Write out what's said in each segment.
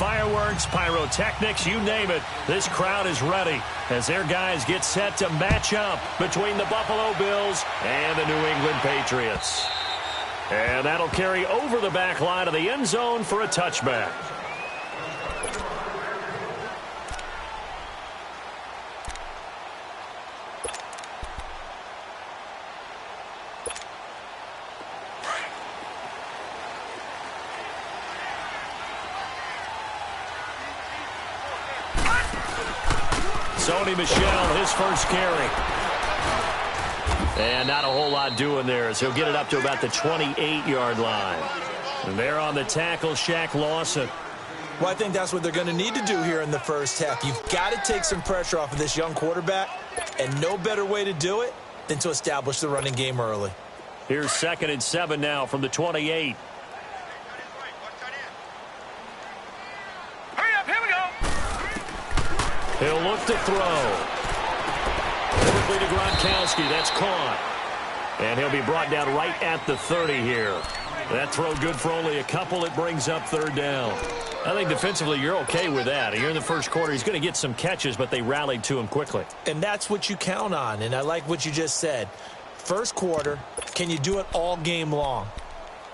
fireworks, pyrotechnics, you name it. This crowd is ready as their guys get set to match up between the Buffalo Bills and the New England Patriots. And that'll carry over the back line of the end zone for a touchback. Sony Michel, his first carry. And not a whole lot doing there as he'll get it up to about the 28-yard line. And there on the tackle, Shaq Lawson. Well, I think that's what they're going to need to do here in the first half. You've got to take some pressure off of this young quarterback, and no better way to do it than to establish the running game early. Here's 2nd and 7 now from the 28. Hurry up, here we go. He'll look to throw. Quickly to Gronkowski. That's caught. And he'll be brought down right at the 30 here. That throw good for only a couple. It brings up 3rd down. I think defensively you're okay with that. Here in the first quarter, he's going to get some catches, but they rallied to him quickly. And that's what you count on, and I like what you just said. First quarter, can you do it all game long?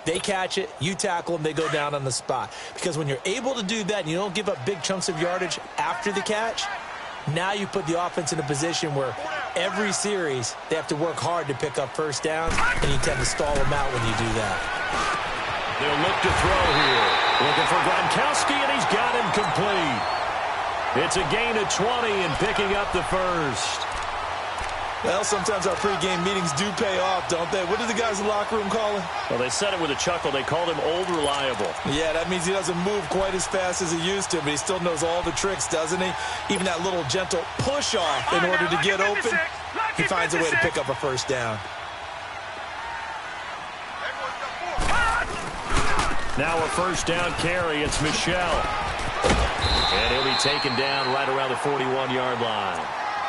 They catch it, you tackle them, they go down on the spot. Because when you're able to do that and you don't give up big chunks of yardage after the catch, now you put the offense in a position where every series they have to work hard to pick up first downs, and you tend to stall them out when you do that. They'll look to throw here. Looking for Gronkowski, and he's got him complete. It's a gain of 20 and picking up the first. Well, sometimes our pregame meetings do pay off, don't they? What do the guys in the locker room call him? Well, they said it with a chuckle. They called him Old Reliable. Yeah, that means he doesn't move quite as fast as he used to, but he still knows all the tricks, doesn't he? Even that little gentle push-off in order to get open, he finds a way to pick up a first down. Now a first down carry. It's Michel. And he'll be taken down right around the 41-yard line.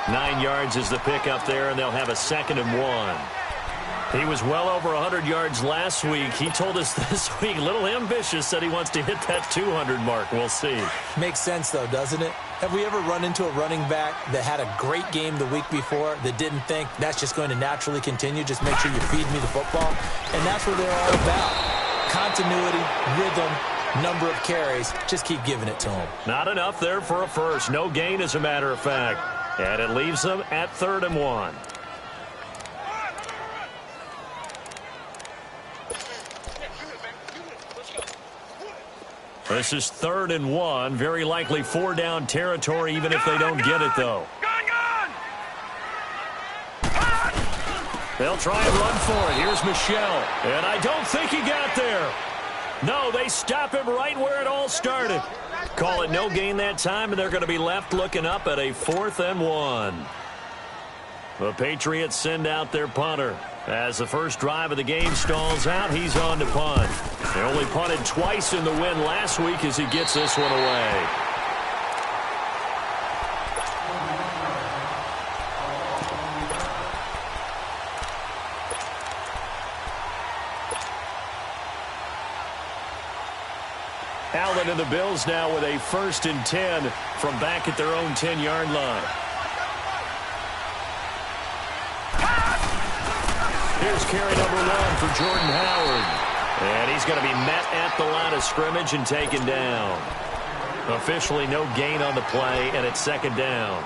9 yards is the pickup there, and they'll have a 2nd and 1. He was well over 100 yards last week. He told us this week, a little ambitious, said he wants to hit that 200 mark. We'll see. Makes sense, though, doesn't it? Have we ever run into a running back that had a great game the week before that didn't think that's just going to naturally continue? Just make sure you feed me the football. And that's what they're all about. Continuity, rhythm, number of carries. Just keep giving it to them. Not enough there for a first. No gain, as a matter of fact. And it leaves them at 3rd and 1. This is 3rd and 1. Very likely 4-down territory, even if they don't get it, though. They'll try and run for it. Here's Michel. And I don't think he got there. No, they stop him right where it all started. Call it no gain that time, and they're going to be left looking up at a 4th and 1. The Patriots send out their punter. As the first drive of the game stalls out, he's on to punt. They only punted twice in the win last week as he gets this one away. Allen and the Bills now with a 1st and 10 from back at their own 10-yard line. Here's carry number 1 for Jordan Howard. And he's going to be met at the line of scrimmage and taken down. Officially no gain on the play, and it's 2nd down.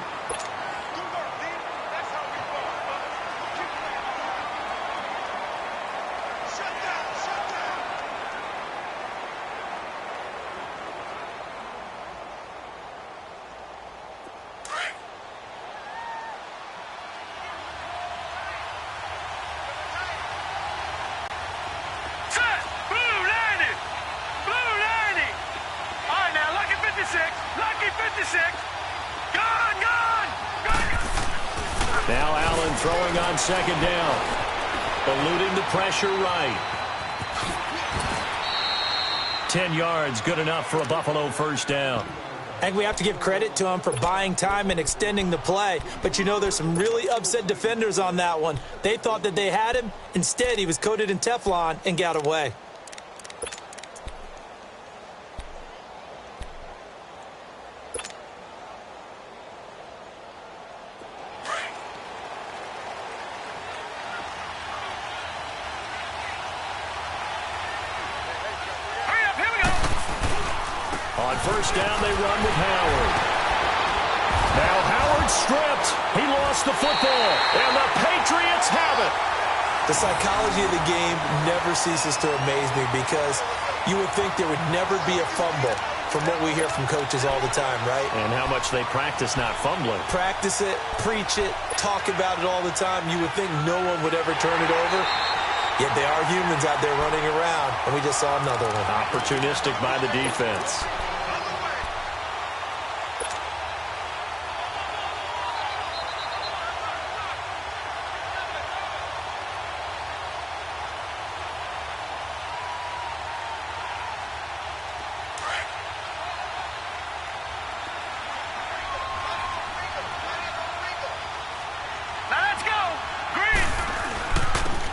Now Allen throwing on 2nd down. Eluding the pressure right. 10 yards, good enough for a Buffalo first down. And we have to give credit to him for buying time and extending the play. But you know, there's some really upset defenders on that one. They thought that they had him. Instead, he was coated in Teflon and got away. On first down, they run with Howard. Now Howard stripped. He lost the football, and the Patriots have it. The psychology of the game never ceases to amaze me because you would think there would never be a fumble from what we hear from coaches all the time, right? And how much they practice not fumbling. Practice it, preach it, talk about it all the time. You would think no one would ever turn it over. Yet they are humans out there running around, and we just saw another one. Opportunistic by the defense.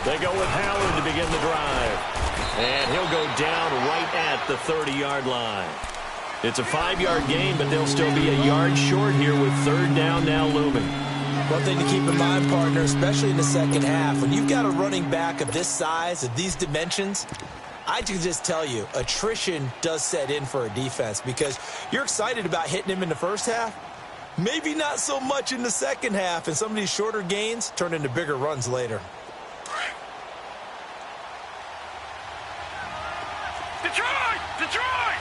They go with Howard to begin the drive. And he'll go down right at the 30-yard line. It's a 5-yard gain, but they'll still be a yard short here with third down now looming. One thing to keep in mind, partner, especially in the second half, when you've got a running back of this size, of these dimensions, I can just tell you, attrition does set in for a defense because you're excited about hitting him in the first half. Maybe not so much in the second half, and some of these shorter gains turn into bigger runs later. Detroit! Detroit!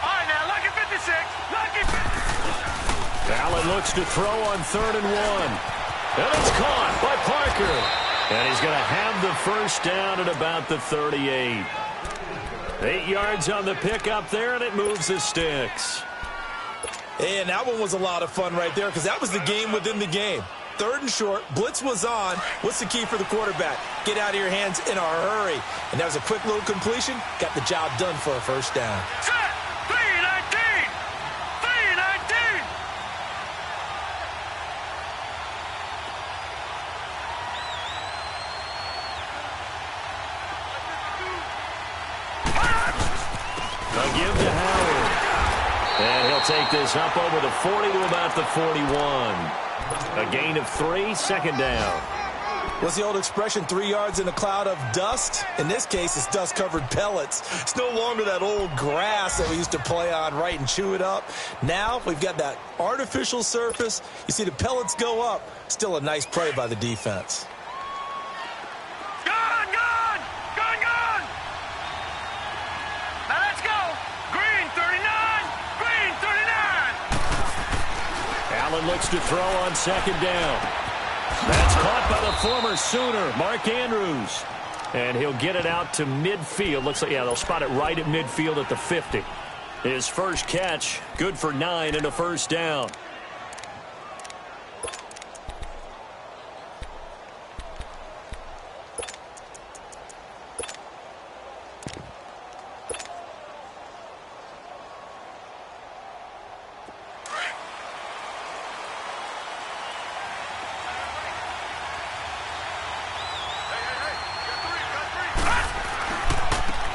All right, now, lucky 56. Lucky 56. Allen looks to throw on 3rd and 1. And it's caught by Parker. And he's going to have the first down at about the 38. 8 yards on the pickup there, and it moves the sticks. And that one was a lot of fun right there because that was the game within the game. 3rd and short, blitz was on. What's the key for the quarterback? Get out of your hands in a hurry. And that was a quick little completion. Got the job done for a first down. Set! 3-19! 3-19! A give to Howard. And he'll take this up over the 40 to about the 41. A gain of 3, second down. What's the old expression, 3 yards in a cloud of dust? In this case, it's dust-covered pellets. It's no longer that old grass that we used to play on, right, and chew it up. Now we've got that artificial surface. You see the pellets go up. Still a nice play by the defense. Gone! Gone! Gone! Gone! Now let's go! Green 39! Green 39! Allen looks to throw on second down. That's caught by the former Sooner, Mark Andrews. And he'll get it out to midfield. Looks like, yeah, they'll spot it right at midfield at the 50. His first catch, good for 9 and a first down.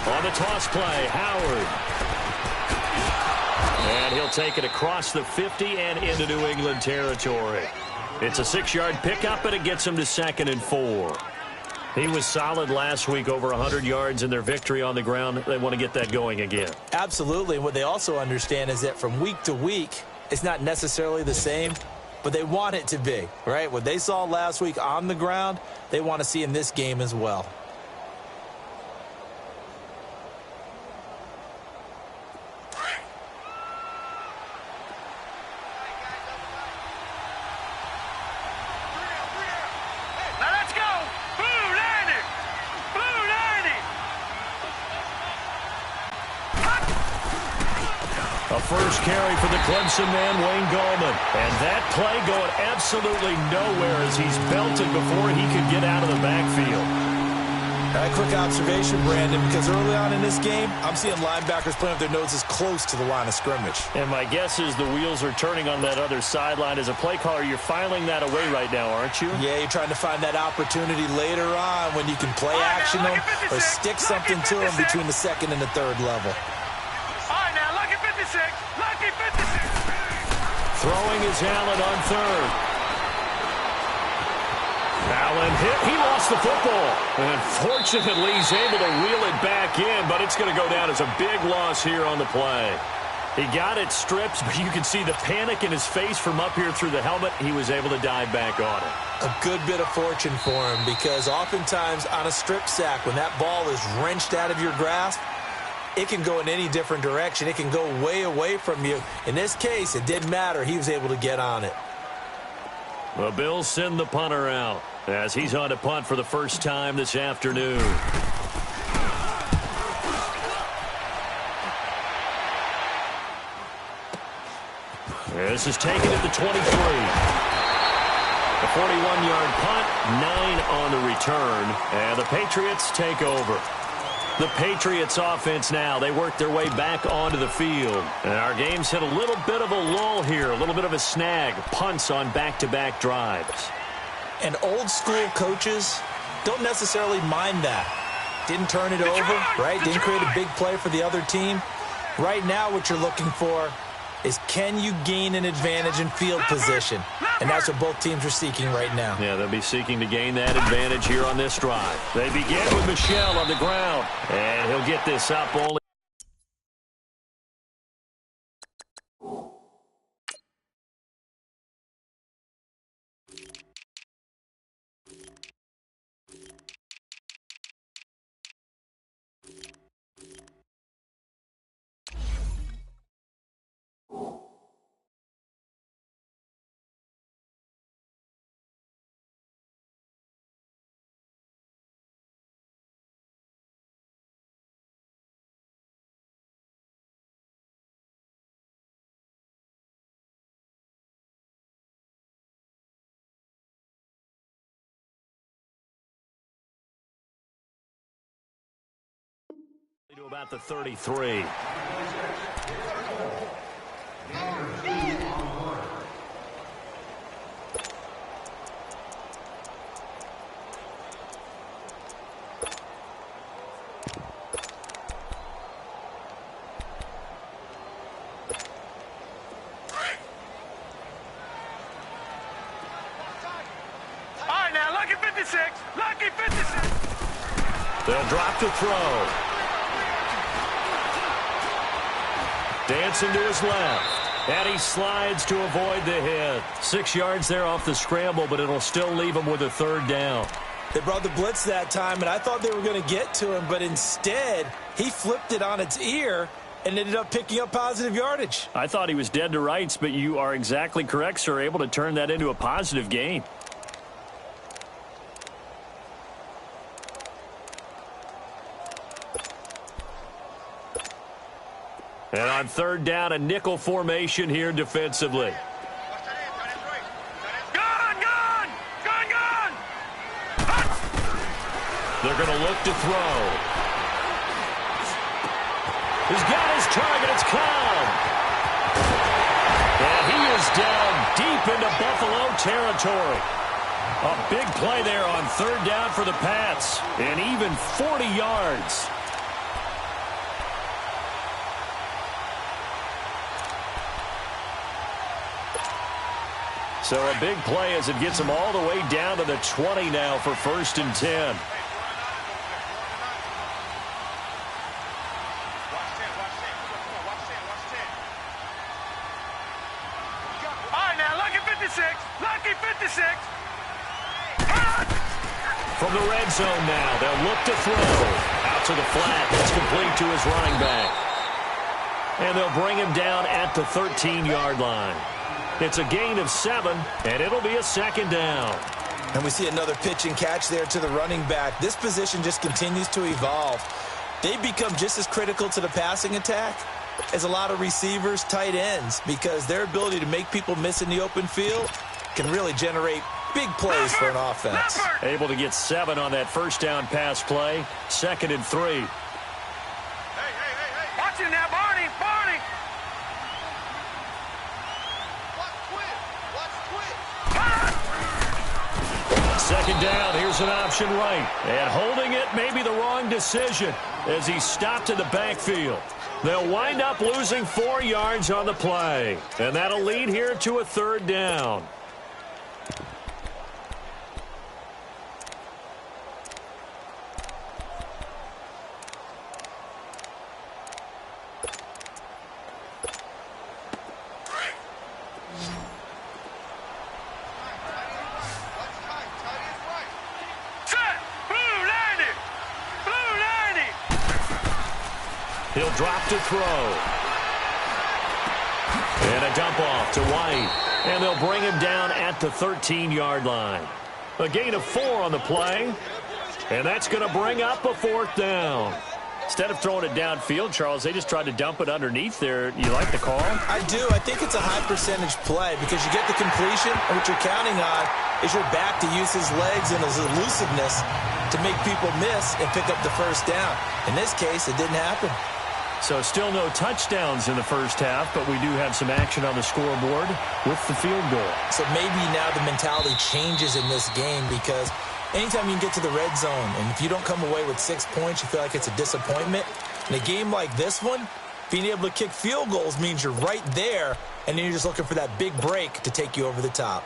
On the toss play, Howard. And he'll take it across the 50 and into New England territory. It's a 6-yard pickup, and it gets him to 2nd and 4. He was solid last week, over 100 yards in their victory on the ground. They want to get that going again. Absolutely. And what they also understand is that from week to week, it's not necessarily the same, but they want it to be, right? What they saw last week on the ground, they want to see in this game as well. A first carry for the Clemson man, Wayne Gallman. And that play going absolutely nowhere as he's belted before he could get out of the backfield. A quick observation, Brandon, because early on in this game, I'm seeing linebackers playing with their noses close to the line of scrimmage. And my guess is the wheels are turning on that other sideline. As a play caller, you're filing that away right now, aren't you? Yeah, you're trying to find that opportunity later on when you can play action them or stick something to them between the 2nd and the 3rd level. Lucky 56! Throwing is Allen on 3rd. and he lost the football. And fortunately, he's able to reel it back in, but it's going to go down as a big loss here on the play. He got it stripped, but you can see the panic in his face from up here through the helmet. He was able to dive back on it. A good bit of fortune for him, because oftentimes on a strip sack, when that ball is wrenched out of your grasp, it can go in any different direction. It can go way away from you. In this case, it didn't matter. He was able to get on it. The Bills send the punter out as he's on to punt for the first time this afternoon. This is taken at the 23. A 41-yard punt, 9 on the return, and the Patriots take over. The Patriots offense now, they work their way back onto the field. And our game's hit a little bit of a lull here, a little bit of a snag, punts on back-to-back drives. And old-school coaches don't necessarily mind that. Didn't turn it over, right? Didn't create a big play for the other team. Right now what you're looking for is, can you gain an advantage in field position? And that's what both teams are seeking right now. Yeah, they'll be seeking to gain that advantage here on this drive. They begin with Michel on the ground, and he'll get this up only. To about the 33. All right, now, lucky 56. Lucky 56. They'll drop to throw. Dancing to his left. And he slides to avoid the hit. 6 yards there off the scramble, but it'll still leave him with a third down. They brought the blitz that time, and I thought they were going to get to him, but instead, he flipped it on its ear and ended up picking up positive yardage. I thought he was dead to rights, but you are exactly correct, sir. Able to turn that into a positive gain. And on third down, a nickel formation here defensively. Gun, gun! Gun, gun! They're going to look to throw. He's got his target. It's Clown. And he is down deep into Buffalo territory. A big play there on third down for the Pats. And even 40 yards. So a big play as it gets them all the way down to the 20 now for 1st and 10. All right, now, lucky 56. Lucky 56. From the red zone now, they'll look to throw. Out to the flat. It's complete to his running back. And they'll bring him down at the 13-yard line. It's a gain of 7, and it'll be a 2nd down. And we see another pitch and catch there to the running back. This position just continues to evolve. They become just as critical to the passing attack as a lot of receivers, tight ends, because their ability to make people miss in the open field can really generate big plays for an offense. Able to get 7 on that first down pass play. 2nd and 3. Hey. Watch it now, Barney. Barney. Second down, here's an option right. And holding it may be the wrong decision as he stopped in the backfield. They'll wind up losing 4 yards on the play. And that'll lead here to a 3rd down. drop to throw. And a dump off to White. And they'll bring him down at the 13-yard line. A gain of 4 on the play. And that's going to bring up a 4th down. Instead of throwing it downfield, Charles, they just tried to dump it underneath there. You like the call? I do. I think it's a high percentage play because you get the completion, and what you're counting on is your back to use his legs and his elusiveness to make people miss and pick up the first down. In this case, it didn't happen. So still no touchdowns in the first half, but we do have some action on the scoreboard with the field goal. So maybe now the mentality changes in this game because anytime you can get to the red zone, and if you don't come away with 6 points, you feel like it's a disappointment. In a game like this one, being able to kick field goals means you're right there, and then you're just looking for that big break to take you over the top.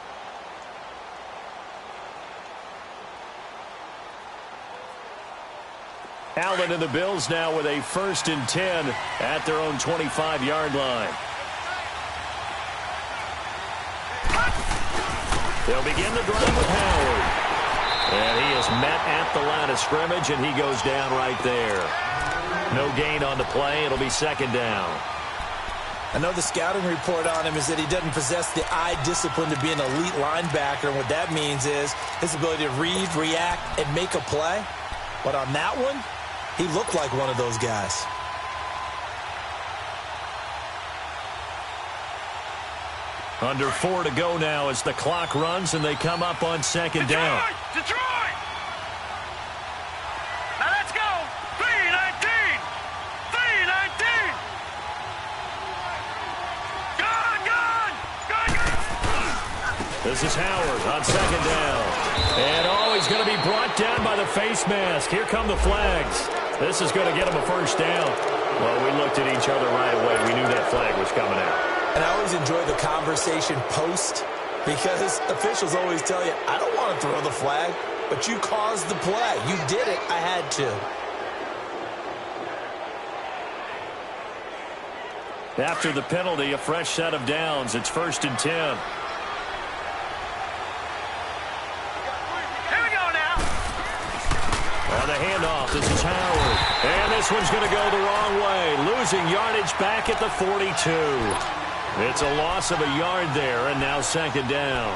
Allen and the Bills now with a 1st and 10 at their own 25-yard line. They'll begin the drive with Howard. And he is met at the line of scrimmage, and he goes down right there. No gain on the play. It'll be 2nd down. I know the scouting report on him is that he doesn't possess the eye discipline to be an elite linebacker, and what that means is his ability to read, react, and make a play. But on that one, he looked like one of those guys. Under 4 to go now as the clock runs and they come up on 2nd down. Detroit! Now let's go! 3-19! 3-19! Gone! This is Howard on 2nd down. And he's going to be brought down by the face mask. Here come the flags. This is going to get him a 1st down. Well, we looked at each other right away. We knew that flag was coming out. And I always enjoy the conversation post because officials always tell you, I don't want to throw the flag, but you caused the play. You did it. I had to. After the penalty, a fresh set of downs. It's 1st and 10. Here we go now. On the handoff, this is Howard. And this one's going to go the wrong way. Losing yardage back at the 42. It's a loss of a yard there, and now 2nd down.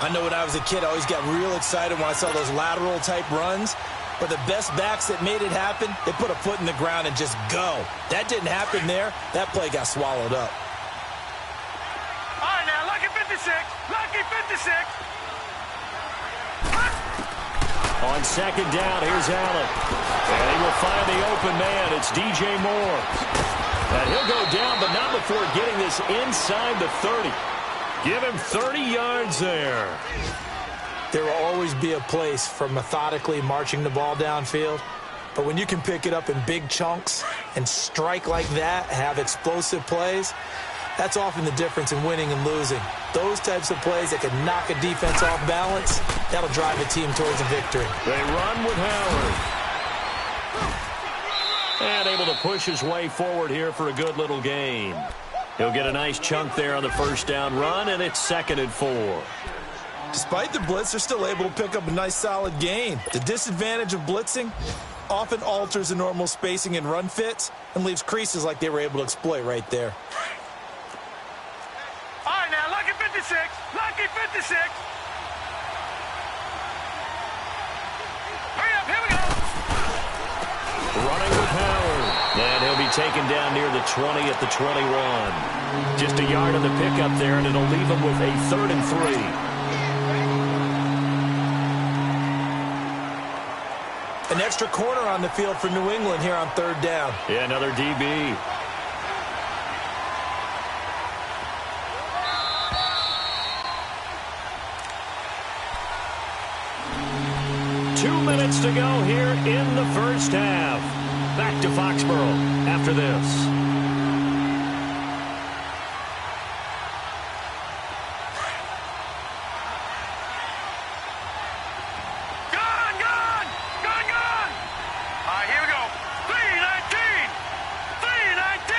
I know when I was a kid, I always got real excited when I saw those lateral-type runs. But the best backs that made it happen, they put a foot in the ground and just go. That didn't happen there. That play got swallowed up. All right, now, lucky 56. Lucky 56. On 2nd down, here's Allen. And he will find the open man. It's DJ Moore. And he'll go down, but not before getting this inside the 30. Give him 30 yards there. There will always be a place for methodically marching the ball downfield. But when you can pick it up in big chunks and strike like that, have explosive plays, that's often the difference in winning and losing. Those types of plays that can knock a defense off balance, that'll drive a team towards a victory. They run with Howard. And able to push his way forward here for a good little gain. He'll get a nice chunk there on the 1st down run, and it's 2nd and 4. Despite the blitz, they're still able to pick up a nice solid gain. The disadvantage of blitzing often alters the normal spacing and run fits and leaves creases like they were able to exploit right there. All right, now, lucky 56. Lucky 56. Hurry up, here we go. Running with Howard. And he'll be taken down near the 20 at the 21. Just a yard on the pickup there, and it'll leave him with a 3rd and 3. An extra corner on the field for New England here on 3rd down. Yeah, another DB. Minutes to go here in the 1st half. Back to Foxborough after this. Gone! Gone! Gone! Gone! All right, here we go. 3-19! 3-19!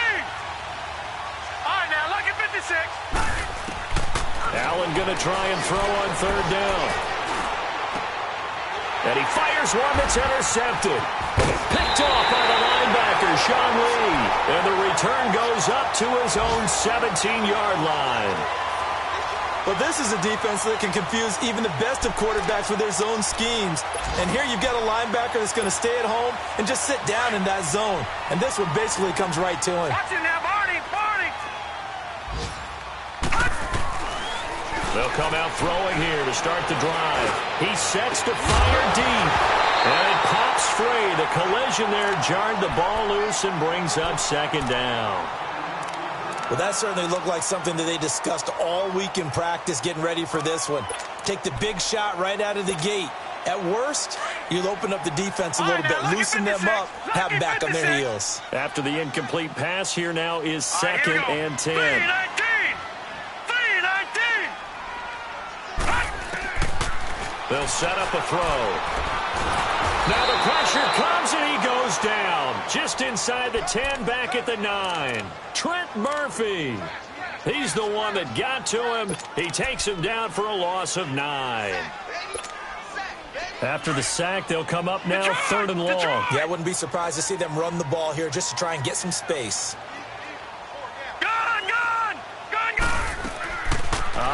All right, now, lucky 56. Allen going to try and throw on 3rd down. And he fires one that's intercepted. Picked off by the linebacker. Sean Lee. And the return goes up to his own 17-yard line. Well, this is a defense that can confuse even the best of quarterbacks with their zone schemes. And here you've got a linebacker that's going to stay at home and just sit down in that zone. And this one basically comes right to him. Watch it now, Barney, Barney. They'll come out throwing here to start the drive. He sets to fire deep. And it pops free. The collision there jarred the ball loose and brings up second down. Well, that certainly looked like something that they discussed all week in practice getting ready for this one. Take the big shot right out of the gate. At worst, you'll open up the defense a little bit, loosen them up, have them back on their heels. After the incomplete pass, here now is second and 10. 3-19. They'll set up a throw. Now the pressure comes and he goes down. Just inside the 10, back at the 9. Trent Murphy. He's the one that got to him. He takes him down for a loss of 9. After the sack, they'll come up now third and long. Yeah, I wouldn't be surprised to see them run the ball here just to try and get some space.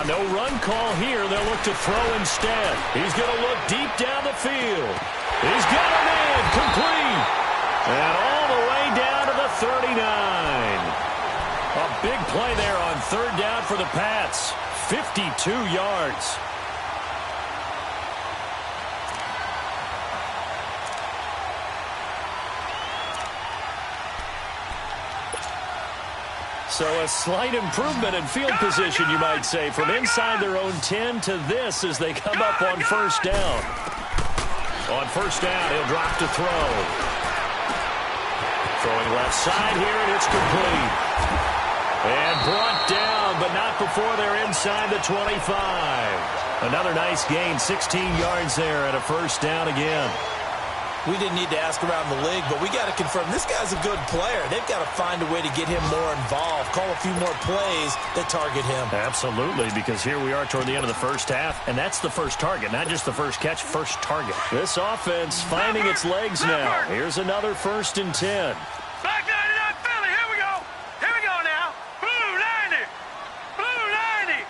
No run call here. They'll look to throw instead. He's going to look deep down the field. He's got him in. Complete. And all the way down to the 39. A big play there on third down for the Pats. 52 yards. So a slight improvement in field position, you might say, from inside their own 10 to this as they come up on first down. On first down, he'll drop to throw. Throwing left side here, and it's complete. And brought down, but not before they're inside the 25. Another nice gain, 16 yards there, and a first down again. We didn't need to ask around the league, but we got to confirm this guy's a good player. They've got to find a way to get him more involved, call a few more plays that target him. Absolutely, because here we are toward the end of the first half, and that's the first target, not just the first catch, first target. This offense finding its legs now. Here's another 1st and 10. Back 99 Philly, here we go. Here we go now. Blue 90. Blue 90.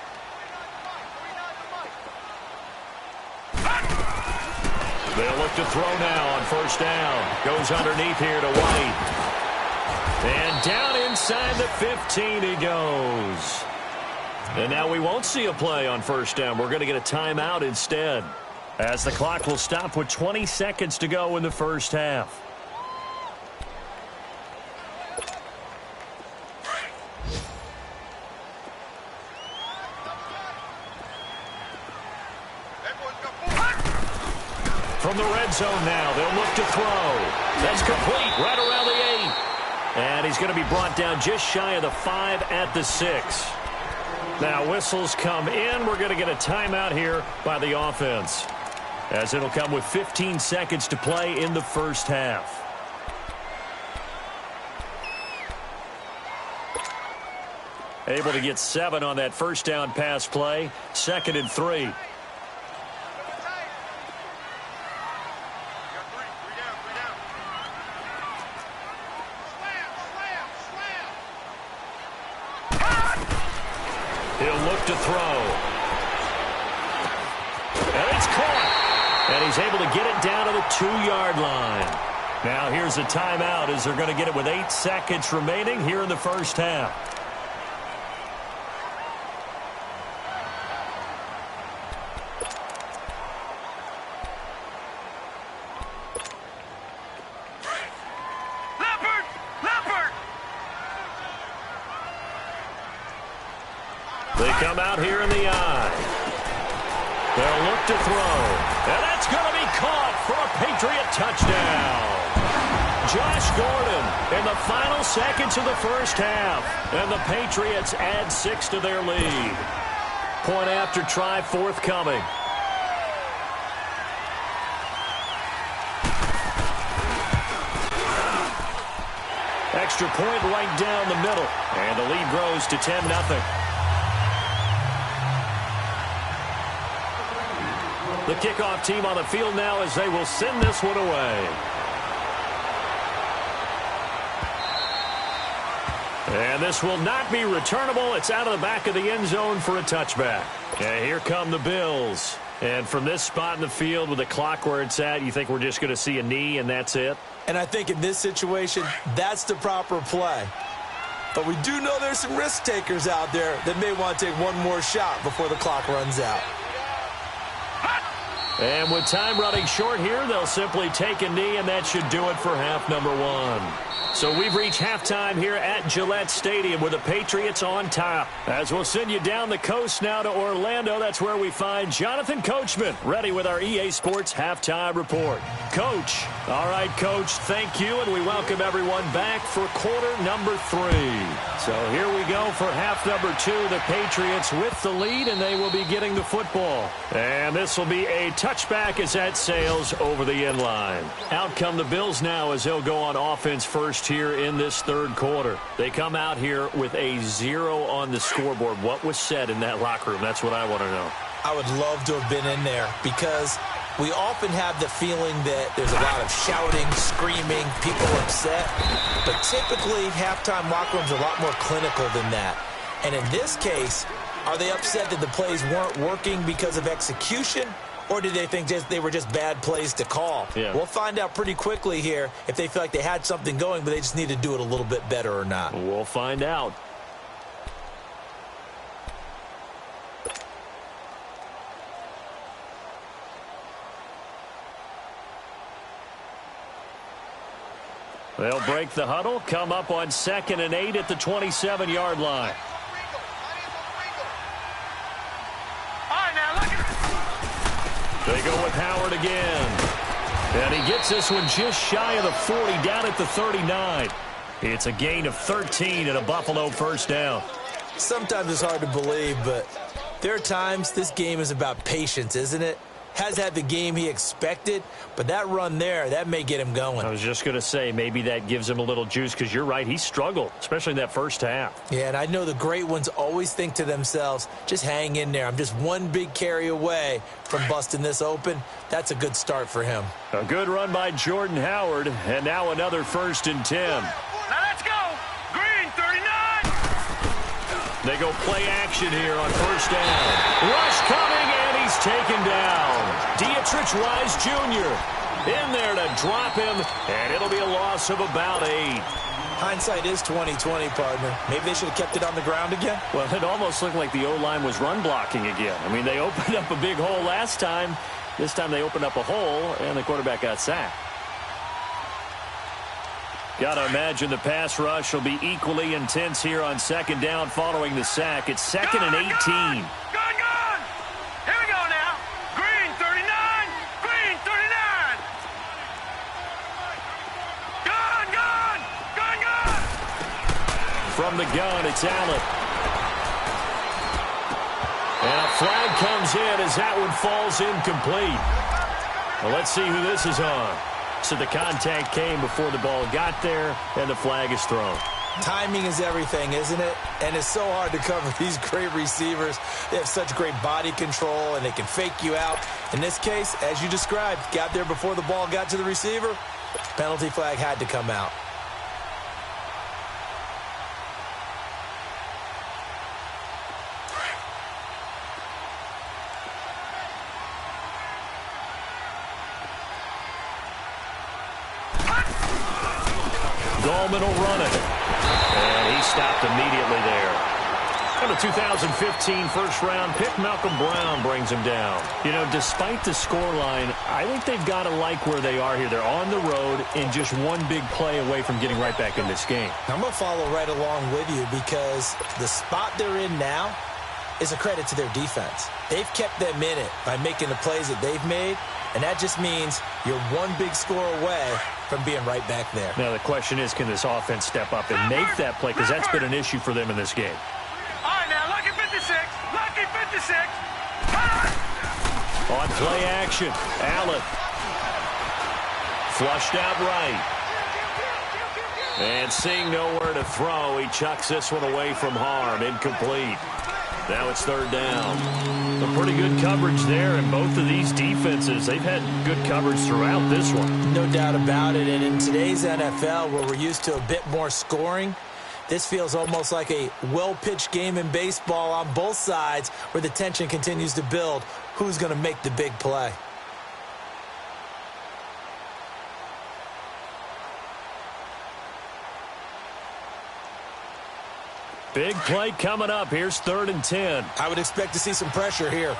They'll look to throw now on first down. Goes underneath here to White. And down inside the 15 he goes. And now we won't see a play on first down. We're going to get a timeout instead, as the clock will stop with 20 seconds to go in the first half. From the red zone now, they'll look to throw. That's complete right around the 8. And he's going to be brought down just shy of the 5 at the 6. Now whistles come in. We're going to get a timeout here by the offense, as it'll come with 15 seconds to play in the first half. Able to get 7 on that first down pass play. 2nd and 3. To throw. And it's caught. And he's able to get it down to the 2-yard line. Now here's a timeout as they're going to get it with 8 seconds remaining here in the first half. Come out here in the eye. They'll look to throw. And that's going to be caught for a Patriot touchdown. Josh Gordon in the final seconds of the first half. And the Patriots add 6 to their lead. Point after try forthcoming. Extra point right down the middle. And the lead grows to 10-0. The kickoff team on the field now as they will send this one away. And this will not be returnable. It's out of the back of the end zone for a touchback. And here come the Bills. And from this spot in the field with the clock where it's at, you think we're just going to see a knee and that's it? And I think in this situation, that's the proper play. But we do know there's some risk takers out there that may want to take one more shot before the clock runs out. And with time running short here, they'll simply take a knee, and that should do it for half number one. So we've reached halftime here at Gillette Stadium with the Patriots on top. As we'll send you down the coast now to Orlando, that's where we find Jonathan Coachman, ready with our EA Sports Halftime Report. Coach. All right, Coach, thank you, and we welcome everyone back for quarter number 3. So here we go for half number 2. The Patriots with the lead, and they will be getting the football. And this will be a touchback as that sails over the end line. Out come the Bills now as they'll go on offense first here in this third quarter. They come out here with a 0 on the scoreboard. What was said in that locker room? That's what I want to know. I would love to have been in there because we often have the feeling that there's a lot of shouting, screaming, people upset. But typically, halftime locker rooms are a lot more clinical than that. And in this case, are they upset that the plays weren't working because of execution? Or did they think they were just bad plays to call? Yeah. We'll find out pretty quickly here if they feel like they had something going, but they just need to do it a little bit better or not. We'll find out. They'll break the huddle, come up on 2nd and 8 at the 27-yard line. They go with Howard again. And he gets this one just shy of the 40, down at the 39. It's a gain of 13 and a Buffalo first down. Sometimes it's hard to believe, but there are times this game is about patience, isn't it? Has had the game he expected, but that run there, that may get him going. I was just going to say, maybe that gives him a little juice, because you're right, he struggled, especially in that first half. Yeah, and I know the great ones always think to themselves, just hang in there. I'm just one big carry away from busting this open. That's a good start for him. A good run by Jordan Howard, and now another 1st and 10. Now let's go. Green, 39. They go play action here on first down. Rush coming, and he's taken down. Dietrich Wise Jr. in there to drop him, and it'll be a loss of about 8. Hindsight is 20/20, partner. Maybe they should have kept it on the ground again. Well, it almost looked like the O-line was run blocking again. I mean, they opened up a big hole last time. This time they opened up a hole, and the quarterback got sacked. Got to imagine the pass rush will be equally intense here on 2nd down following the sack. It's 2nd and 18. Gone. Here we go now. Green, 39. Green, 39. Gone. From the gun, it's Allen. And a flag comes in as that one falls incomplete. Well, let's see who this is on. So the contact came before the ball got there, and the flag is thrown. Timing is everything, isn't it? And it's so hard to cover these great receivers. They have such great body control, and they can fake you out. In this case, as you described, got there before the ball got to the receiver. Penalty flag had to come out. Gallman will run it. And he stopped immediately there. And a 2015 first-round pick, Malcolm Brown, brings him down. You know, despite the scoreline, I think they've got to like where they are here. They're on the road and just one big play away from getting right back in this game. I'm going to follow right along with you because the spot they're in now is a credit to their defense. They've kept them in it by making the plays that they've made, and that just means you're one big score away from being right back there. Now, the question is, can this offense step up and make that play? Because that's been an issue for them in this game. All right, now, lucky 56. Lucky 56. On play action, Allen. Flushed out right. And seeing nowhere to throw, he chucks this one away from harm. Incomplete. Now it's 3rd down. A pretty good coverage there, and both of these defenses, they've had good coverage throughout this one. No doubt about it, and in today's NFL, where we're used to a bit more scoring, This feels almost like a well-pitched game in baseball on both sides where the tension continues to build. Who's going to make the big play? Big play coming up. Here's 3rd and 10. I would expect to see some pressure here.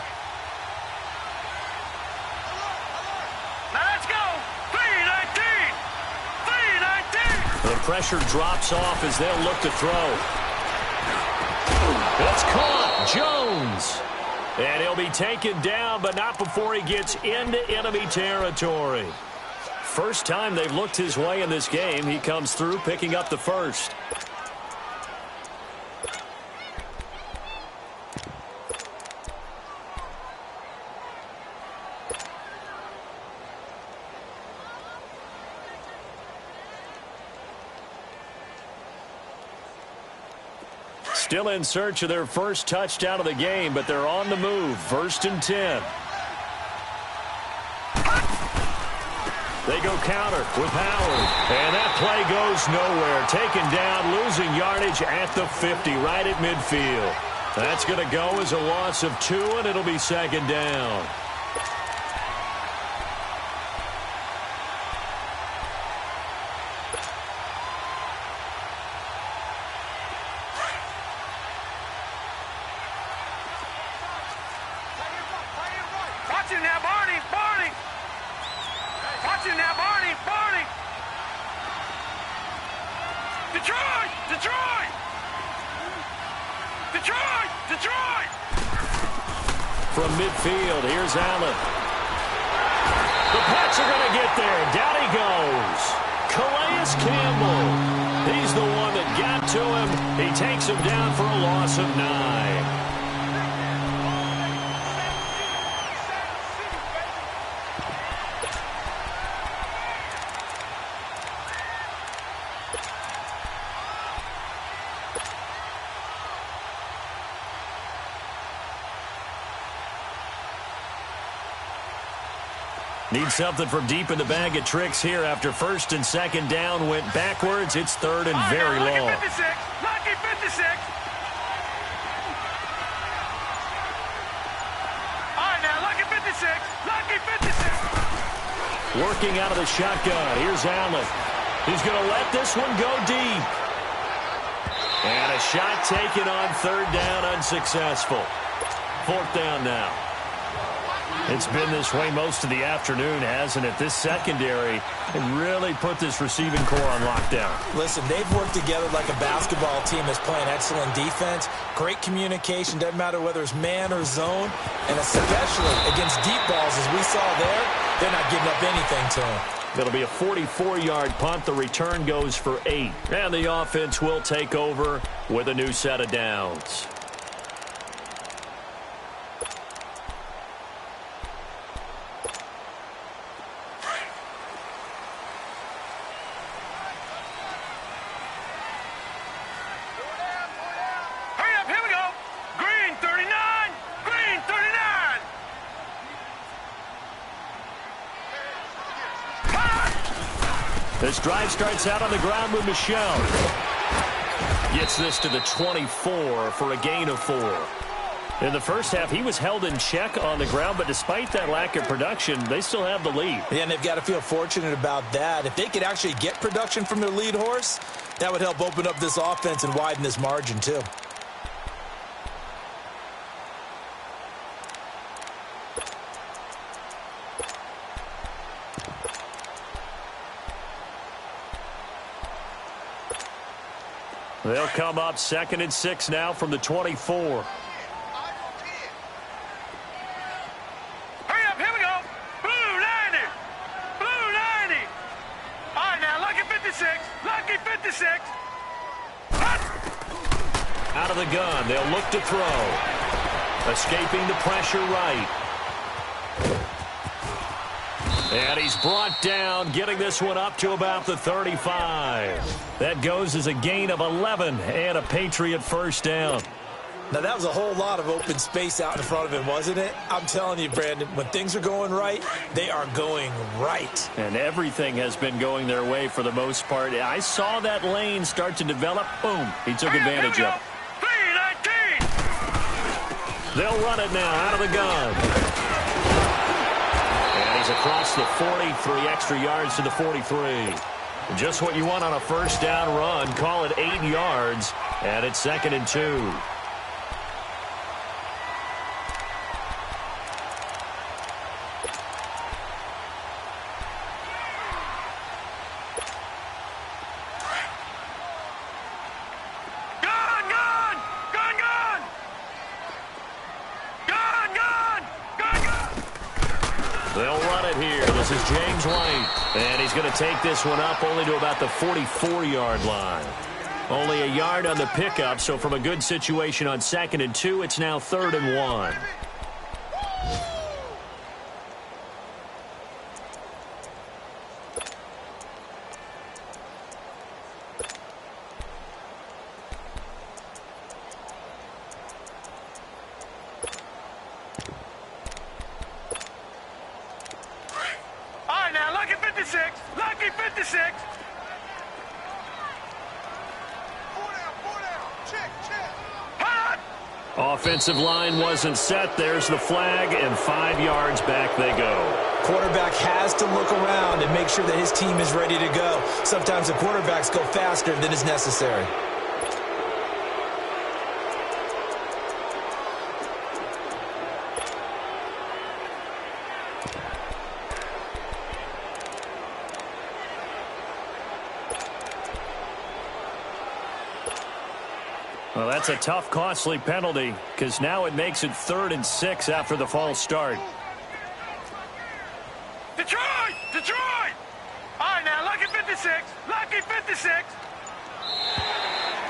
Now let's go. 3-19. 3-19. The pressure drops off as they'll look to throw. It's caught. Jones. And he'll be taken down, but not before he gets into enemy territory. First time they've looked his way in this game. He comes through picking up the first. Still in search of their first touchdown of the game, but they're on the move. 1st and 10. They go counter with Howard. And that play goes nowhere. Taken down, losing yardage at the 50, right at midfield. That's going to go as a loss of 2, and it'll be 2nd down. Watch him now, Barney. Barney. Watch him now, Barney. Barney. Detroit. Detroit. Detroit. Detroit. From midfield, here's Allen. The Pats are going to get there. Down he goes. Calais Campbell. He's the one that got to him. He takes him down for a loss of 9. Need something from deep in the bag of tricks here after 1st and 2nd down went backwards. It's 3rd and very long. Lucky 56. Lucky 56. All right, now, lucky 56. Lucky 56. Working out of the shotgun. Here's Allen. He's going to let this one go deep. And a shot taken on 3rd down, unsuccessful. 4th down now. It's been this way most of the afternoon, hasn't it? This secondary really put this receiving core on lockdown. Listen, they've worked together like a basketball team that's playing excellent defense. Great communication, doesn't matter whether it's man or zone. And especially against deep balls, as we saw there, they're not giving up anything to them. It'll be a 44-yard punt. The return goes for 8. And the offense will take over with a new set of downs. This drive starts out on the ground with Michel. Gets this to the 24 for a gain of 4. In the first half, he was held in check on the ground, but despite that lack of production, they still have the lead. Yeah, and they've got to feel fortunate about that. If they could actually get production from their lead horse, that would help open up this offense and widen this margin, too. They'll come up 2nd and 6 now from the 24. Hurry up, here we go. Blue 90. Blue 90. All right, now, lucky 56. Lucky 56. Out of the gun, they'll look to throw. Escaping the pressure right. And he's brought down, getting this one up to about the 35. That goes as a gain of 11 and a Patriot 1st down. Now, that was a whole lot of open space out in front of him, wasn't it? I'm telling you, Brandon, when things are going right, they are going right. And everything has been going their way for the most part. I saw that lane start to develop. Boom. He took advantage of it. 3-19. They'll run it now out of the gun. And he's across the 40, 3 extra yards to the 43. Just what you want on a first down run. Call it 8 yards, and it's 2nd and 2. They'll run it here. This is James White. And he's going to take this one up only to about the 44-yard line. Only a yard on the pickup, so from a good situation on 2nd and 2, it's now 3rd and 1. Lucky 56. Offensive line wasn't set. There's the flag, and 5 yards back they go. Quarterback has to look around and make sure that his team is ready to go. Sometimes the quarterbacks go faster than is necessary. Well, that's a tough, costly penalty because now it makes it 3rd and 6 after the false start. Detroit! Detroit! All right, now, lucky 56. Lucky 56.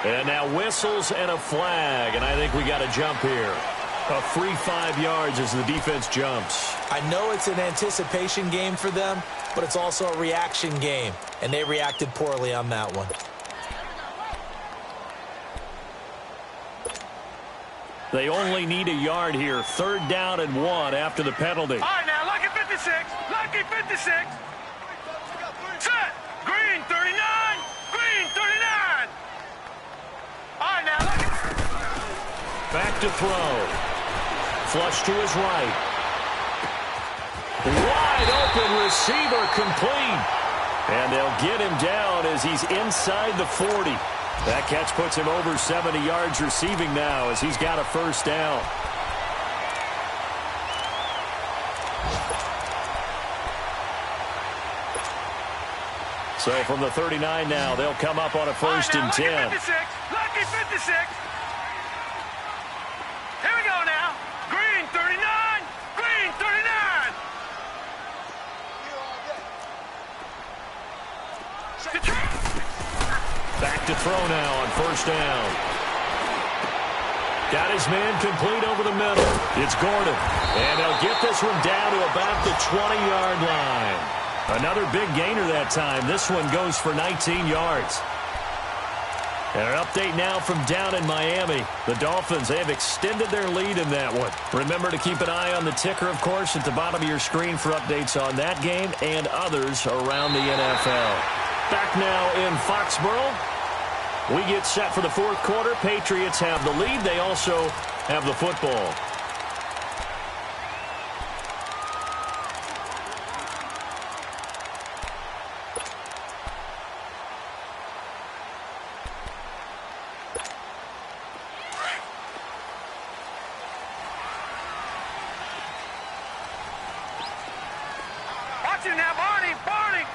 And now whistles and a flag, and I think we got a jump here. A free 5 yards as the defense jumps. I know it's an anticipation game for them, but it's also a reaction game, and they reacted poorly on that one. They only need a yard here. 3rd down and 1 after the penalty. All right, now, lucky 56. Lucky 56. Set. Green 39. Green 39. All right, now, lucky. Back to throw. Flush to his right. Wide open receiver complete. And they'll get him down as he's inside the 40. That catch puts him over 70 yards receiving now as he's got a first down. So from the 39 now, they'll come up on a 1st and 10. Lucky 56. Lucky 56. Here we go now. Green 39. Green 39. Back to throw now on 1st down. Got his man complete over the middle. It's Gordon. And they'll get this one down to about the 20-yard line. Another big gainer that time. This one goes for 19 yards. And an update now from down in Miami. The Dolphins, they have extended their lead in that one. Remember to keep an eye on the ticker, of course, at the bottom of your screen for updates on that game and others around the NFL. Back now in Foxborough. We get set for the 4th quarter. Patriots have the lead. They also have the football. Watch it now, Barney. Barney.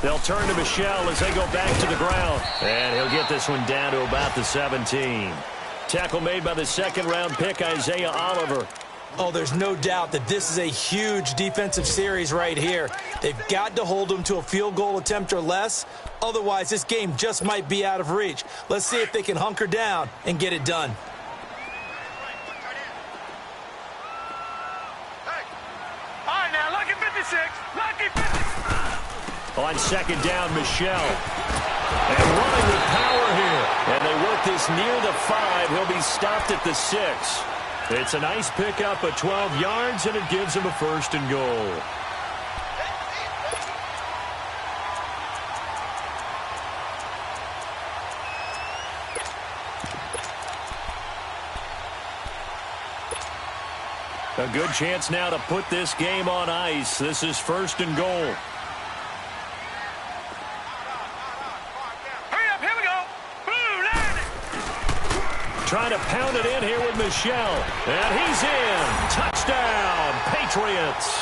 They'll turn to Michelle as they go back to the ground. And he'll get this one down to about the 17. Tackle made by the 2nd-round pick, Isaiah Oliver. Oh, there's no doubt that this is a huge defensive series right here. They've got to hold them to a field goal attempt or less. Otherwise, this game just might be out of reach. Let's see if they can hunker down and get it done. All right, now, lucky 56. Lucky 56. On 2nd down, Michelle. And running with power here. And they work this near the 5. He'll be stopped at the 6. It's a nice pickup of 12 yards, and it gives him a 1st and goal. A good chance now to put this game on ice. This is 1st and goal. Hurry up, here we go. Boom, land it. Trying to pound it in here with Michel. And he's in. Touchdown, Patriots.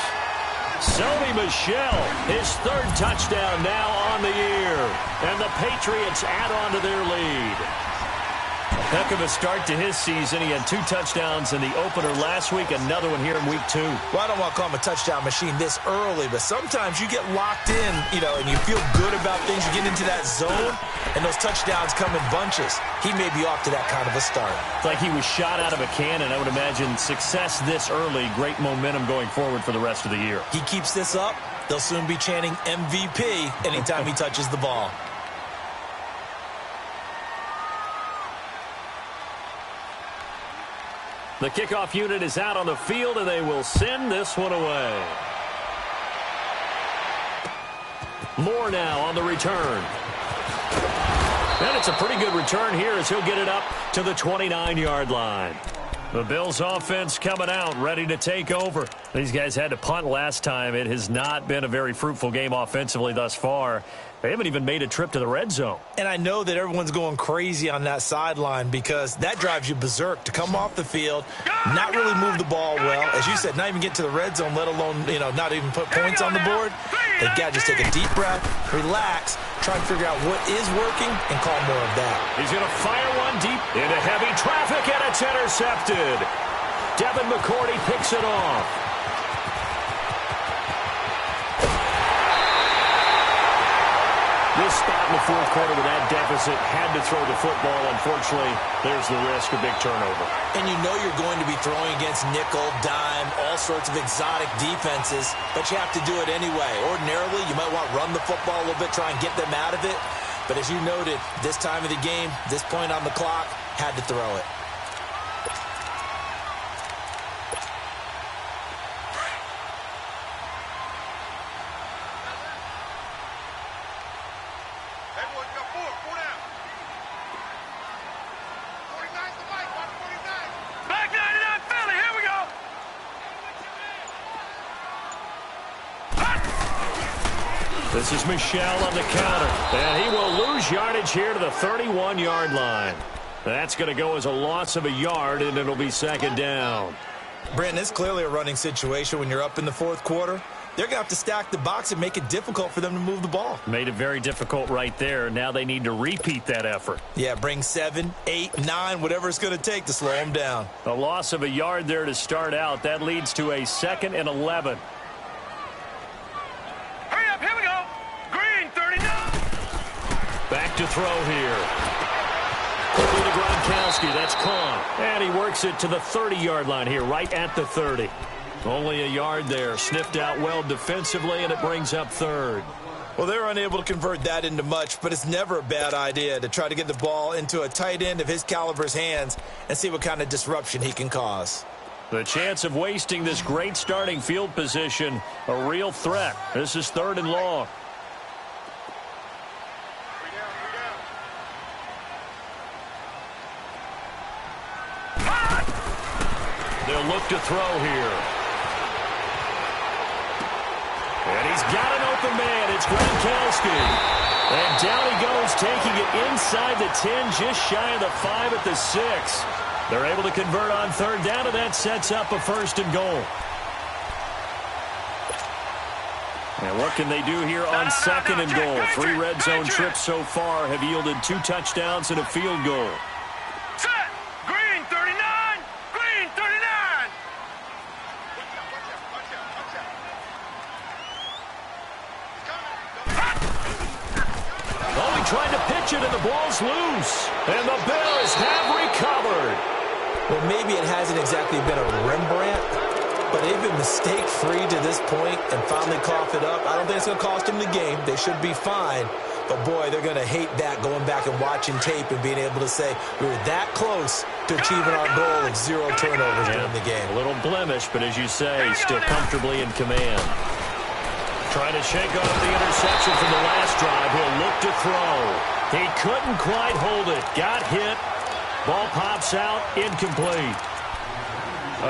Sony Michel, his 3rd touchdown now on the year. And the Patriots add on to their lead. Heck of a start to his season. He had 2 touchdowns in the opener last week, another one here in week 2. Well, I don't want to call him a touchdown machine this early, but sometimes you get locked in, and you feel good about things. You get into that zone, and those touchdowns come in bunches. He may be off to that kind of a start. It's like he was shot out of a cannon. I would imagine success this early, great momentum going forward for the rest of the year. He keeps this up, they'll soon be chanting MVP anytime he touches the ball. The kickoff unit is out on the field, and they will send this one away. Moore now on the return. And it's a pretty good return here as he'll get it up to the 29-yard line. The Bills offense coming out, ready to take over. These guys had to punt last time. It has not been a very fruitful game offensively thus far. They haven't even made a trip to the red zone. And I know that everyone's going crazy on that sideline because that drives you berserk to come off the field, not really move the ball well. As you said, not even get to the red zone, let alone, not even put points on the board. They've got to just take a deep breath, relax, try and figure out what is working, and call more of that. He's going to fire one deep into heavy traffic, and it's intercepted. Devin McCourty picks it off. This spot in the 4th quarter with that deficit had to throw the football. Unfortunately, there's the risk of big turnover. And you know you're going to be throwing against nickel, dime, all sorts of exotic defenses, but you have to do it anyway. Ordinarily, you might want to run the football a little bit, try and get them out of it. But as you noted, this time of the game, this point on the clock, had to throw it. This is Michel on the counter, and he will lose yardage here to the 31-yard line. That's going to go as a loss of a yard, and it'll be 2nd down. Brandon, it's clearly a running situation when you're up in the 4th quarter. They're going to have to stack the box and make it difficult for them to move the ball. Made it very difficult right there. Now they need to repeat that effort. Yeah, bring 7, 8, 9, whatever it's going to take to slow them down. A loss of a yard there to start out. That leads to a 2nd and 11. Hurry up, here we go. Green, 39. Back to throw here. Quickly to Gronkowski. That's caught. And he works it to the 30-yard line here, right at the 30. Only a yard there. Sniffed out well defensively, and it brings up 3rd. Well, they're unable to convert that into much, but it's never a bad idea to try to get the ball into a tight end of his caliber's hands and see what kind of disruption he can cause. The chance of wasting this great starting field position, a real threat. This is 3rd and long. They'll look to throw here. And he's got an open man. It's Gronkowski. And down he goes, taking it inside the 10, just shy of the 5 at the 6. They're able to convert on 3rd down, and that sets up a 1st and goal. And what can they do here on 2nd and goal? 3 red zone trips so far have yielded 2 touchdowns and a field goal. Set. Green, 39. Green, 39. Oh, he tried to pitch it, and the ball's loose. And the Bills have recovered. Well, maybe it hasn't exactly been a Rembrandt, but they've been mistake-free to this point and finally cough it up. I don't think it's going to cost them the game. They should be fine. But, boy, they're going to hate that going back and watching tape and being able to say we were that close to achieving our goal of 0 turnovers during the game. A little blemish, but as you say, still comfortably in command. Trying to shake off the interception from the last drive. He'll look to throw. He couldn't quite hold it. Got hit. Ball pops out. Incomplete.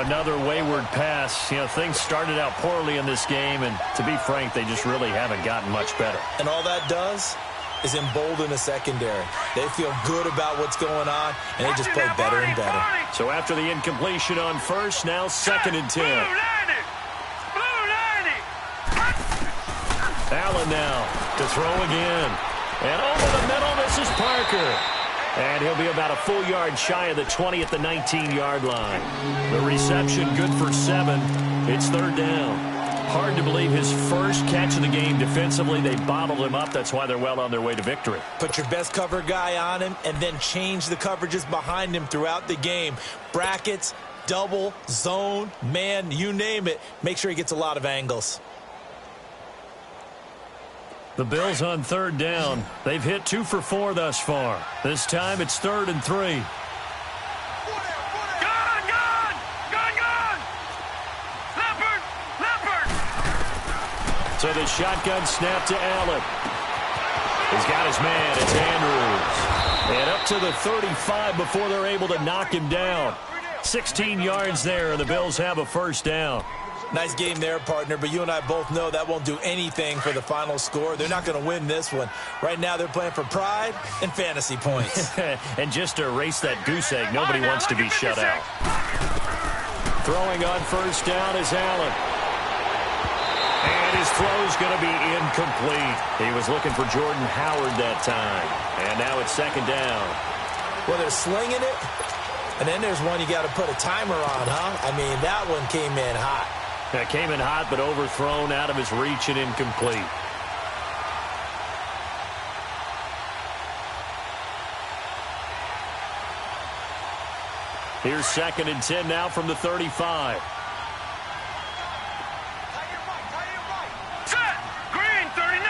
Another wayward pass. You know, things started out poorly in this game, and to be frank, they just really haven't gotten much better. And all that does is embolden the secondary. They feel good about what's going on, and they just play better and better. So after the incompletion on first, now 2nd and 10. Allen now to throw again. And over the middle, this is Parker. And he'll be about a full yard shy of the 20 at the 19-yard line. The reception good for 7. It's 3rd down. Hard to believe his first catch of the game defensively. They bottled him up. That's why they're well on their way to victory. Put your best cover guy on him and then change the coverages behind him throughout the game. Brackets, double, zone, man, you name it. Make sure he gets a lot of angles. The Bills on 3rd down. They've hit 2 for 4 thus far. This time it's 3rd and 3. So the shotgun snap to Allen. He's got his man. It's Andrews. And up to the 35 before they're able to knock him down. 16 yards there, and the Bills have a 1st down. Nice game there, partner, but you and I both know that won't do anything for the final score. They're not going to win this one. Right now, they're playing for pride and fantasy points. And just to erase that goose egg, nobody wants to be shut out. Throwing on 1st down is Allen. And his throw's going to be incomplete. He was looking for Jordan Howard that time. And now it's 2nd down. Well, they're slinging it. And then there's one you got to put a timer on, huh? I mean, that one came in hot. That came in hot, but overthrown, out of his reach, and incomplete. Here's 2nd and 10 now from the 35. Set! Green 39!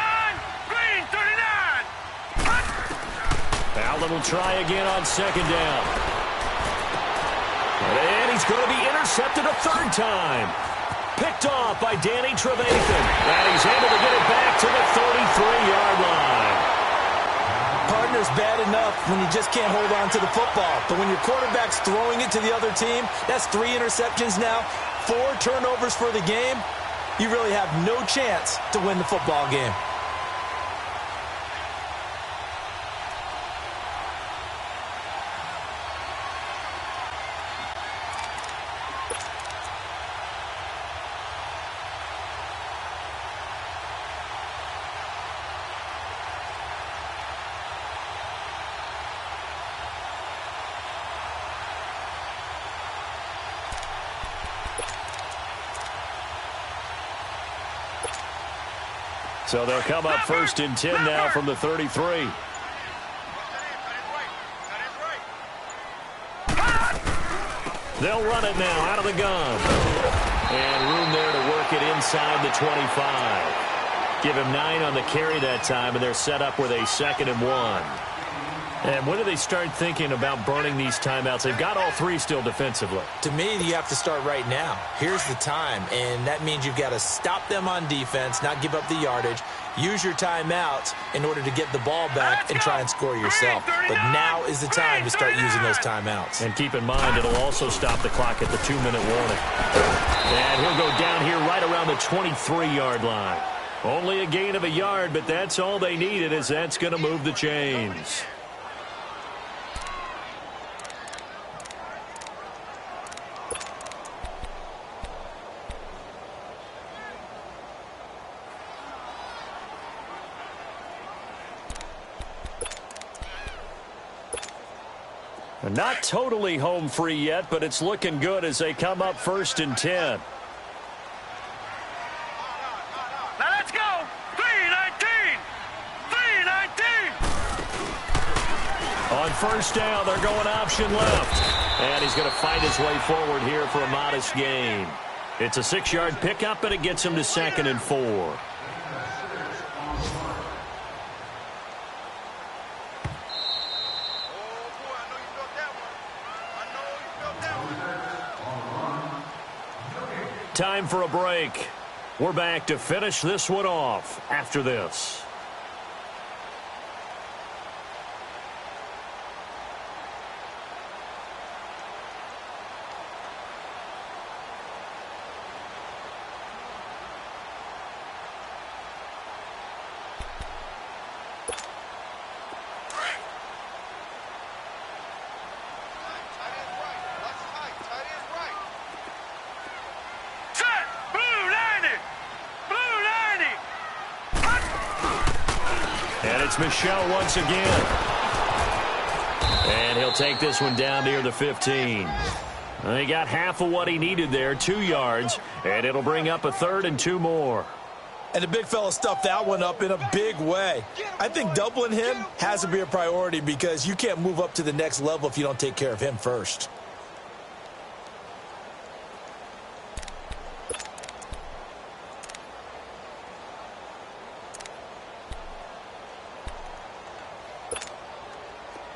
Green 39! Allen will try again on 2nd down. And he's going to be intercepted a 3rd time. Picked off by Danny Trevathan. And he's able to get it back to the 33-yard line. Partner's bad enough when you just can't hold on to the football. But when your quarterback's throwing it to the other team, that's 3 interceptions now, 4 turnovers for the game. You really have no chance to win the football game. So they'll come up 1st and 10 now from the 33. They'll run it now out of the gun. And room there to work it inside the 25. Give him 9 on the carry that time, and they're set up with a 2nd and 1. And when do they start thinking about burning these timeouts? They've got all 3 still defensively. To me, you have to start right now. Here's the time, and that means you've got to stop them on defense, not give up the yardage, use your timeouts in order to get the ball back and try and score yourself. But now is the time to start using those timeouts. And keep in mind, it'll also stop the clock at the 2-minute warning. And he'll go down here right around the 23-yard line. Only a gain of a yard, but that's all they needed, as that's going to move the chains. Not totally home free yet, but it's looking good as they come up 1st and 10. Now let's go! 3-19! 3-19! On 1st down, they're going option left. And he's going to fight his way forward here for a modest gain. It's a 6-yard pickup, and it gets him to 2nd and 4. Time for a break. We're back to finish this one off after this. It's Michel once again. And he'll take this one down near the 15. He got half of what he needed there, 2 yards, and it'll bring up a 3rd and 2 more. And the big fella stuffed that one up in a big way. I think doubling him has to be a priority because you can't move up to the next level if you don't take care of him first.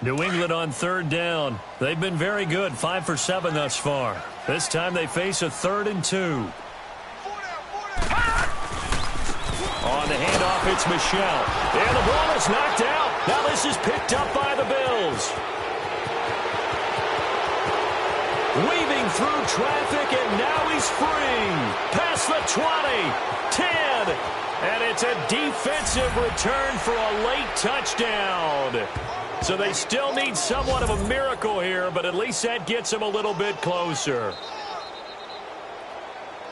New England on 3rd down. They've been very good, 5 for 7 thus far. This time they face a 3rd and 2. On the handoff, it's Michel. And the ball is knocked out. Now this is picked up by the Bills. Weaving through traffic, and now he's free. Past the 20, 10, and it's a defensive return for a late touchdown. So they still need somewhat of a miracle here, but at least that gets them a little bit closer.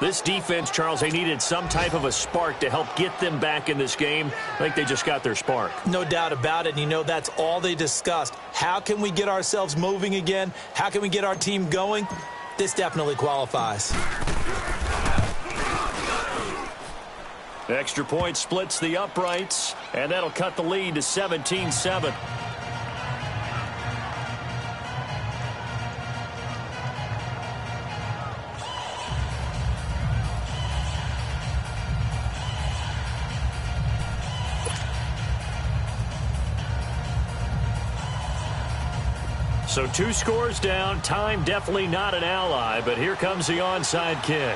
This defense, Charles, they needed some type of a spark to help get them back in this game. I think they just got their spark. No doubt about it. And you know, that's all they discussed. How can we get ourselves moving again? How can we get our team going? This definitely qualifies. Extra point splits the uprights, and that'll cut the lead to 17-7. So 2 scores down. Time definitely not an ally, but here comes the onside kick.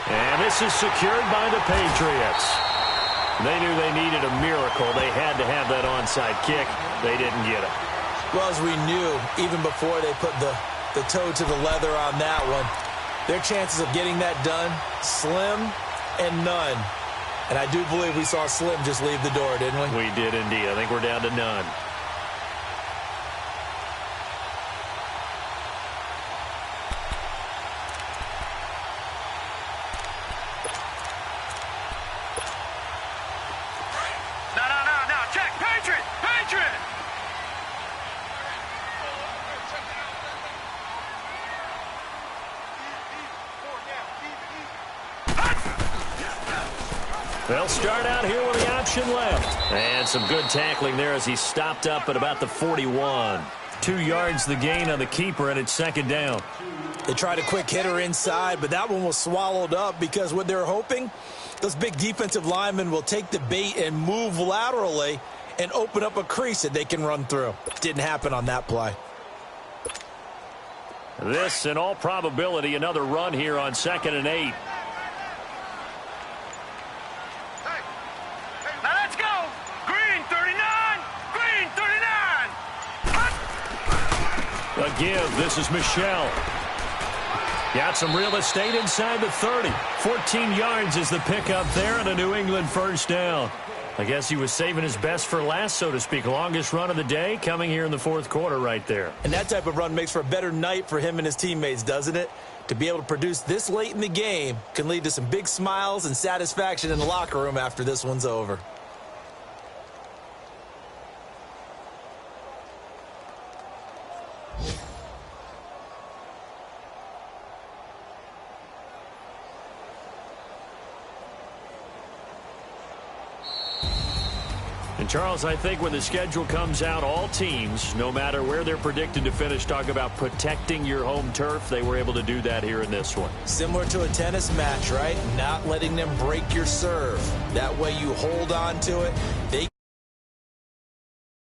And this is secured by the Patriots. They knew they needed a miracle. They had to have that onside kick. They didn't get it. Well, as we knew, even before they put the toe to the leather on that one, their chances of getting that done, slim and none. And I do believe we saw Slim just leave the door, didn't we? We did indeed. I think we're down to none. No. Check. Patriot. They'll start out here with the option left. And some good tackling there as he stopped up at about the 41. 2 yards the gain on the keeper, and it's 2nd down. They tried a quick hitter inside, but that one was swallowed up because what they're hoping, those big defensive linemen will take the bait and move laterally and open up a crease that they can run through. Didn't happen on that play. This, in all probability, another run here on 2nd and 8. A give. This is Michel. Got some real estate inside the 30. 14 yards is the pickup there and a New England 1st down. I guess he was saving his best for last, so to speak. Longest run of the day coming here in the 4th quarter right there. And that type of run makes for a better night for him and his teammates, doesn't it? To be able to produce this late in the game can lead to some big smiles and satisfaction in the locker room after this one's over. And, Charles, I think when the schedule comes out, all teams, no matter where they're predicted to finish, talk about protecting your home turf. They were able to do that here in this one. Similar to a tennis match, right? Not letting them break your serve. That way you hold on to it. They